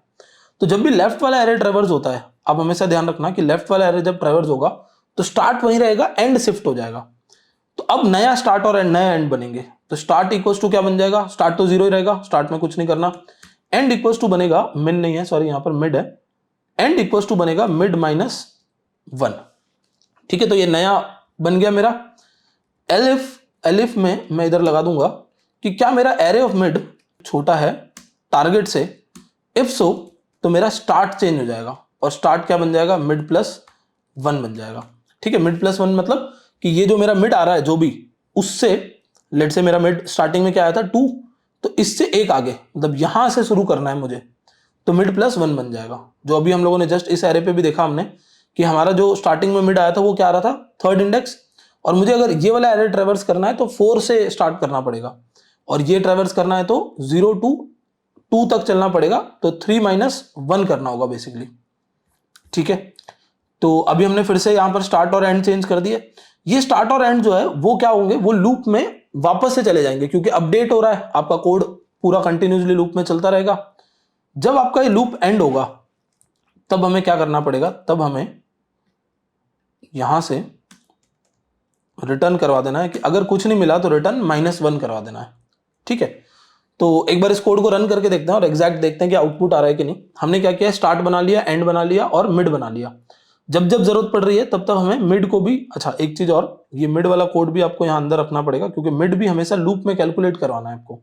तो जब भी लेफ्ट वाला एरे ट्रेवर्स होता है, आप हमेशा ध्यान रखना कि लेफ्ट वाला एरे जब ट्रेवर्स होगा तो स्टार्ट वहीं रहेगा, एंड शिफ्ट हो जाएगा। तो अब नया स्टार्ट और नया एंड बनेंगे। तो स्टार्ट इक्वल्स टू क्या बन जाएगा, स्टार्ट तो 0 ही रहेगा, स्टार्ट में कुछ नहीं करना। एंड इक्वल्स टू बनेगा, मिड नहीं है सॉरी, यहां पर मिड है, एंड इक्वल्स टू बनेगा मिड -1। ठीक है, तो ये नया बन गया मेरा। एलिफ में मैं इधर लगा दूंगा कि क्या मेरा एरे ऑफ मिड छोटा है टारगेट से, इफ सो तो मेरा स्टार्ट चेंज हो जाएगा, और स्टार्ट क्या बन जाएगा, मिड +1 बन जाएगा। ठीक है, मिड +1 मतलब कि ये जो मेरा मिड आ रहा है जो भी, उससे लेट से मेरा मिड स्टार्टिंग में क्या आया था 2, तो इससे एक आगे, मतलब यहां से शुरू करना है मुझे, तो मिड +1 बन जाएगा। जो अभी हम लोगों ने जस्ट इस एरे पे भी देखा हमने कि हमारा जो स्टार्टिंग में मिड आया था वो क्या आ रहा था, 3rd इंडेक्स, और मुझे अगर ये वाला एरे ट्रेवर्स करना है तो 4 से स्टार्ट करना पड़ेगा, और ये ट्रेवर्स करना है तो 0 to 2 तक चलना पड़ेगा, तो 3 - 1 करना होगा बेसिकली। ठीक है, तो अभी हमने फिर से यहां पर स्टार्ट और एंड चेंज कर दिए। ये स्टार्ट और एंड जो है वो क्या होंगे, वो लूप में वापस से चले जाएंगे, क्योंकि अपडेट हो रहा है, आपका कोड पूरा कंटिन्यूसली लूप में चलता रहेगा। जब आपका ये लूप एंड होगा तब हमें क्या करना पड़ेगा, तब हमें यहां से रिटर्न करवा देना है कि अगर कुछ नहीं मिला तो रिटर्न -1 करवा देना है। ठीक है, तो एक बार इस कोड को रन करके देखते हैं और एग्जैक्ट देखते हैं कि आउटपुट आ रहा है कि नहीं। हमने क्या किया, स्टार्ट बना लिया, एंड बना लिया और मिड बना लिया। जब जब जरूरत पड़ रही है तब तब हमें मिड को भी, अच्छा एक चीज और, ये मिड वाला कोड भी आपको यहां अंदर रखना पड़ेगा, क्योंकि मिड भी हमेशा लूप में कैलकुलेट करवाना है आपको,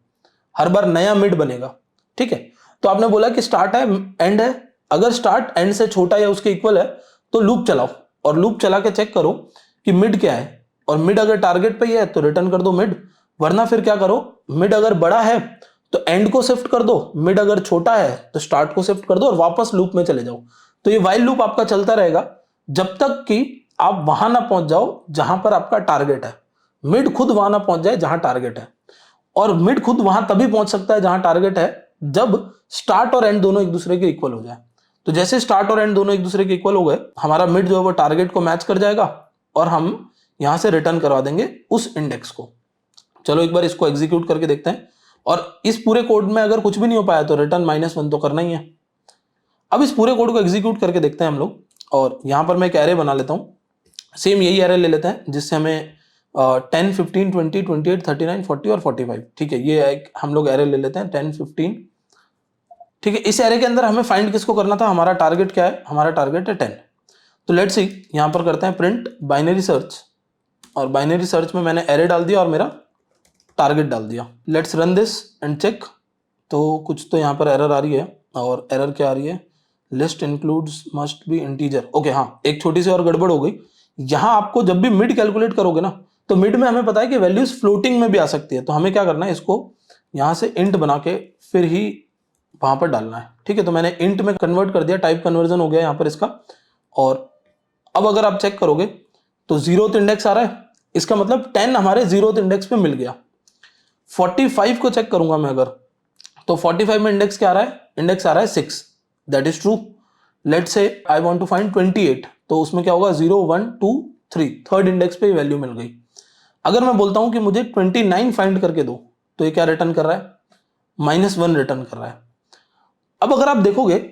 हर बार नया मिड बनेगा। ठीक है, तो आपने बोला कि स्टार्ट है एंड है, अगर स्टार्ट एंड से छोटा या उसके इक्वल है तो लूप चलाओ, और लूप चला के चेक करो कि मिड क्या है, और मिड अगर टारगेट पे ही है तो रिटर्न कर दो मिड, वरना फिर क्या करो, मिड अगर बड़ा है तो एंड को शिफ्ट कर दो, मिड अगर छोटा है तो स्टार्ट को शिफ्ट कर दो, और वापस लूप में चले जाओ। तो ये वाइल लूप आपका चलता रहेगा जब तक कि आप वहां ना पहुंच जाओ जहां पर आपका टारगेट है। मिड खुद वहां ना पहुंच जाए जहां टारगेट है, और मिड खुद वहां तभी पहुंच सकता है जहां टारगेट है जब स्टार्ट और एंड दोनों एक दूसरे के इक्वल हो जाए। तो जैसे स्टार्ट और एंड दोनों एक दूसरे के इक्वल हो गए, हमारा मिड जो है वो टारगेट को मैच कर जाएगा, और हम यहां से रिटर्न करवा देंगे उस इंडेक्स को। चलो एक बार इसको एग्जीक्यूट करके देखते हैं, और इस पूरे कोड में अगर कुछ भी नहीं हो पाया तो रिटर्न -1 तो करना ही है। अब इस पूरे कोड को एग्जीक्यूट करके देखते हैं हम लोग, और यहां पर मैं एक एरे बना लेता हूं, सेम यही एरे ले लेते हैं जिससे हमें 10, 15, 20, 28, 39, 40 और 45। ठीक है, ये एक हम लोग एरे ले लेते हैं 10, 15। ठीक है, इस एरे के अंदर हमें फाइंड किसको करना था, हमारा टारगेट क्या है, हमारा टारगेट है 10। तो लेट्स सी, यहां पर करते हैं प्रिंट बाइनरी सर्च, और बाइनरी सर्च में मैंने एरे डाल दिया और मेरा टारगेट डाल दिया। Let's run this and check. तो कुछ तो यहाँ पर एरर आ रही है, और एरर क्या आ रही है, list includes must be integer. Okay, हाँ एक छोटी सी और गड़बड़ हो गई। यहाँ आपको जब भी मिड कैलकुलेट करोगे ना, तो मिड में हमें पता है कि वैल्यूज फ्लोटिंग में भी आ सकती है, तो हमें क्या करना है, इसको यहाँ से इंट बना के फिर ही वहां पर डालना है। ठीक है, तो मैंने इंट में कन्वर्ट कर दिया, टाइप कन्वर्जन हो गया यहाँ पर इसका। और अब अगर आप चेक करोगे तो 0th इंडेक्स आ रहा है, इसका मतलब 10 हमारे 0th इंडेक्स पे मिल गया। 45 को चेक करूंगा मैं अगर, तो 45 में इंडेक्स क्या आ रहा है, इंडेक्स आ रहा है 6, that is true. Let's say I want to find 28, तो उसमें क्या होगा, 0, 1, 2, 3, 3rd इंडेक्स पे वैल्यू मिल गई। अगर मैं बोलता हूं कि मुझे 29 फाइंड करके दो, तो ये क्या रिटर्न कर रहा है, -1 रिटर्न कर रहा है। अब अगर आप देखोगे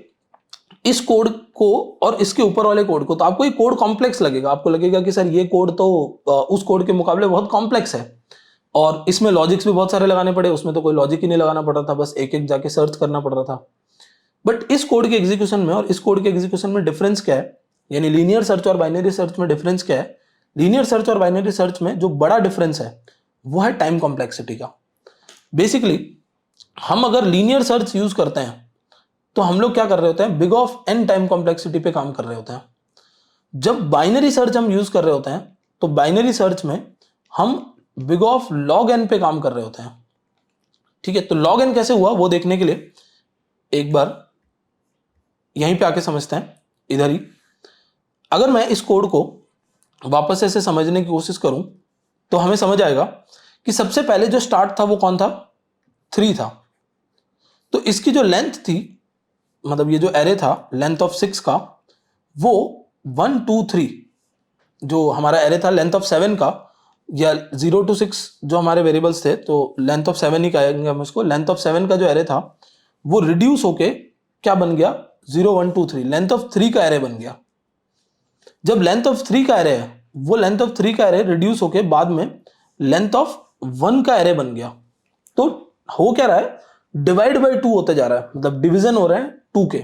इस कोड को और इसके ऊपर वाले कोड को, तो आपको ये कोड कॉम्प्लेक्स लगेगा, आपको लगेगा कि सर ये कोड तो उस कोड के मुकाबले बहुत कॉम्प्लेक्स है, और इसमें लॉजिक्स भी बहुत सारे लगाने पड़े, उसमें तो कोई लॉजिक ही नहीं लगाना पड़ रहा था, बस एक एक जाके सर्च करना पड़ रहा था। बट इस कोड के एग्जीक्यूशन में और इस कोड के एग्जीक्यूशन में डिफरेंस क्या है, यानी लीनियर सर्च और बाइनरी सर्च में डिफरेंस क्या है। लीनियर सर्च और बाइनरी सर्च में जो बड़ा डिफरेंस है वो है टाइम कॉम्प्लेक्सिटी का। बेसिकली हम अगर लीनियर सर्च यूज करते हैं तो हम लोग क्या कर रहे होते हैं, big of n time complexity पे काम कर रहे होते हैं। जब बाइनरी सर्च हम यूज कर रहे होते हैं तो बाइनरी सर्च में हम बिग ऑफ लॉग एन पे काम कर रहे होते हैं। ठीक है, तो लॉग एन कैसे हुआ वो देखने के लिए एक बार यहीं पे आके समझते हैं, इधर ही। अगर मैं इस कोड को वापस से समझने की कोशिश करूं तो हमें समझ आएगा कि सबसे पहले जो स्टार्ट था वो कौन था, 3 था। तो इसकी जो लेंथ थी, मतलब ये जो एरे था लेंथ ऑफ 6 का, वो 1, 2, 3, जो हमारा एरे था लेंथ ऑफ 7 का, या 0 to 6 जो हमारे वेरिएबल्स थे, तो लेंथ ऑफ 7 ही कहेंगे हम इसको। लेंथ ऑफ 7 का जो एरे था वो रिड्यूस होके क्या बन गया, 0 1 2 3, लेंथ ऑफ 3 का एरे बन गया। जब लेंथ ऑफ 3 का एरे है, वो लेंथ ऑफ 3 का एरे रिड्यूस होके बाद में लेंथ ऑफ 1 का एरे बन गया। तो हो क्या रहा है, डिवाइड बाई 2 होते जा रहा है, मतलब डिवीजन हो रहे हैं 2 के।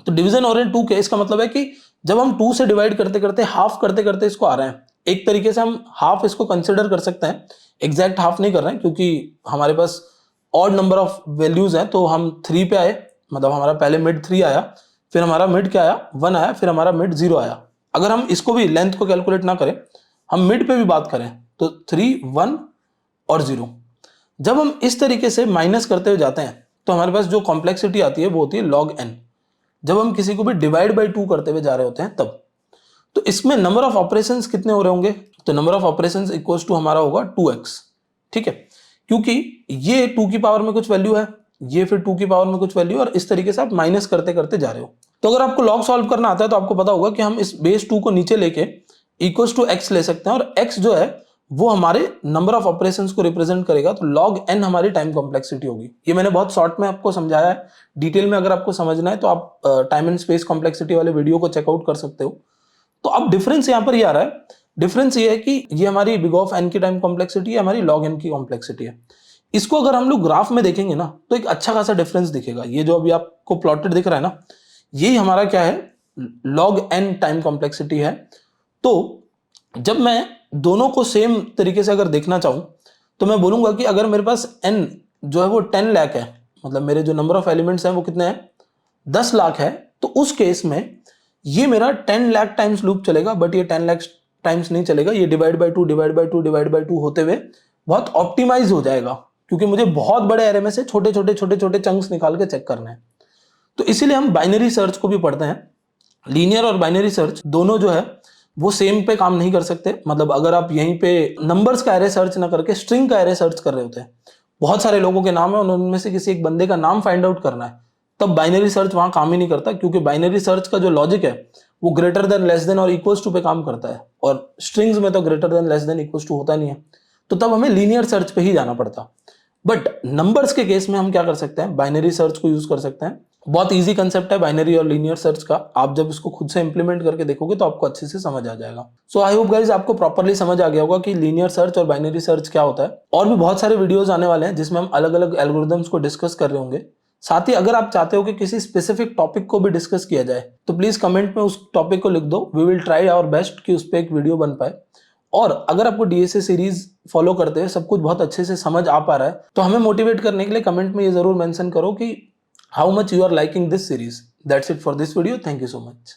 तो डिवीजन हो रहे हैं 2 के, इसका मतलब है कि जब हम 2 से डिवाइड करते करते हाफ करते करते इसको आ रहे हैं, एक तरीके से हम हाफ इसको कंसिडर कर सकते हैं। एग्जैक्ट हाफ नहीं कर रहे हैं क्योंकि हमारे पास ऑड नंबर ऑफ वैल्यूज हैं, तो हम 3 पे आए, मतलब हमारा पहले मिड 3 आया, फिर हमारा मिड क्या आया, 1 आया, फिर हमारा मिड 0 आया। अगर हम इसको भी लेंथ को कैलकुलेट ना करें, हम मिड पे भी बात करें, तो 3 1 और 0। जब हम इस तरीके से माइनस करते हुए जाते हैं तो हमारे पास जो कॉम्प्लेक्सिटी आती है वो होती है log n। जब हम किसी को भी डिवाइड बाई 2 करते हुए जा रहे होते हैं तब, तो इसमें नंबर ऑफ ऑपरेशंस कितने हो रहे होंगे, तो number of operations equals to हमारा होगा 2x, ठीक है, क्योंकि ये 2 की पावर में कुछ वैल्यू है, ये फिर 2 की पावर में कुछ वैल्यू, और इस तरीके से आप माइनस करते करते जा रहे हो। तो अगर आपको log सॉल्व करना आता है तो आपको पता होगा कि हम इस बेस 2 को नीचे लेके इक्वल्स टू x ले सकते हैं, और x जो है वो हमारे नंबर ऑफ ऑपरेशंस को रिप्रेजेंट करेगा, तो log n हमारी टाइम कॉम्प्लेक्सिटी होगी। ये मैंने बहुत शॉर्ट में आपको समझाया है, डिटेल में अगर आपको समझना है तो आप टाइम एंड स्पेस कॉम्प्लेक्सिटी वाले वीडियो को चेकआउट कर सकते हो। तो अब डिफरेंस यहाँ पर ये आ रहा है, डिफरेंस ये है कि ये हमारी बिग ऑफ n की टाइम कॉम्प्लेक्सिटी है, हमारी log n की कॉम्प्लेक्सिटी है। इसको अगर हम लोग ग्राफ में देखेंगे ना तो एक अच्छा खासा डिफरेंस दिखेगा। ये जो अभी आपको प्लॉटेड दिख रहा है ना, यही हमारा क्या है, log n टाइम कॉम्प्लेक्सिटी है। तो जब मैं दोनों को सेम तरीके से अगर देखना चाहूं तो मैं बोलूंगा कि अगर मेरे पास n जो है वो 10 लाख है, मतलब मेरे जो नंबर ऑफ एलिमेंट्स हैं वो कितने हैं, 10 लाख है, तो उस केस में ये मेरा 10 लाख टाइम्स लूप चलेगा, बट ये 10 लाख टाइम्स नहीं चलेगा, ये divide by 2 divide by 2 divide by 2 होते हुए बहुत ऑप्टिमाइज हो जाएगा, क्योंकि मुझे बहुत बड़े एरे में से छोटे छोटे छोटे छोटे चंक्स निकाल के चेक करना है। तो इसीलिए हम बाइनरी सर्च को भी पढ़ते हैं। लीनियर और बाइनरी सर्च दोनों जो है वो सेम पे काम नहीं कर सकते। मतलब अगर आप यहीं पे नंबर्स का एरे सर्च ना करके स्ट्रिंग का एरे सर्च कर रहे होते हैं, बहुत सारे लोगों के नाम है और उनमें से किसी एक बंदे का नाम फाइंड आउट करना है, तब बाइनरी सर्च वहां काम ही नहीं करता, क्योंकि बाइनरी सर्च का जो लॉजिक है वो ग्रेटर देन लेस देन और इक्वल्स टू पे काम करता है, और स्ट्रिंग्स में तो greater than less than equals to होता नहीं है, तो तब हमें लीनियर सर्च पे ही जाना पड़ता। बट नंबर्स के केस में हम क्या कर सकते हैं, बाइनरी सर्च को यूज कर सकते हैं। बहुत इजी कंसेप्ट है बाइनरी और लीनियर सर्च का, आप जब इसको खुद से इंप्लीमेंट करके देखोगे तो आपको अच्छे से समझ आ जाएगा। सो आई होप गाइस आपको प्रॉपर्ली समझ आ गया होगा कि लीनियर सर्च और बाइनरी सर्च क्या होता है। और भी बहुत सारे वीडियोस आने वाले हैं जिसमें हम अलग अलग एल्गोरिथम्स को डिस्कस कर रहे होंगे। साथ ही अगर आप चाहते हो कि किसी स्पेसिफिक टॉपिक को भी डिस्कस किया जाए तो प्लीज कमेंट में उस टॉपिक को लिख दो, we will try our best कि उस पर एक वीडियो बन पाए। और अगर आपको डीएसए सीरीज फॉलो करते हैं सब कुछ बहुत अच्छे से समझ आ पा रहा है तो हमें मोटिवेट करने के लिए कमेंट में ये जरूर मेंशन करो कि how much you are liking this series. That's it for this video, thank you so much.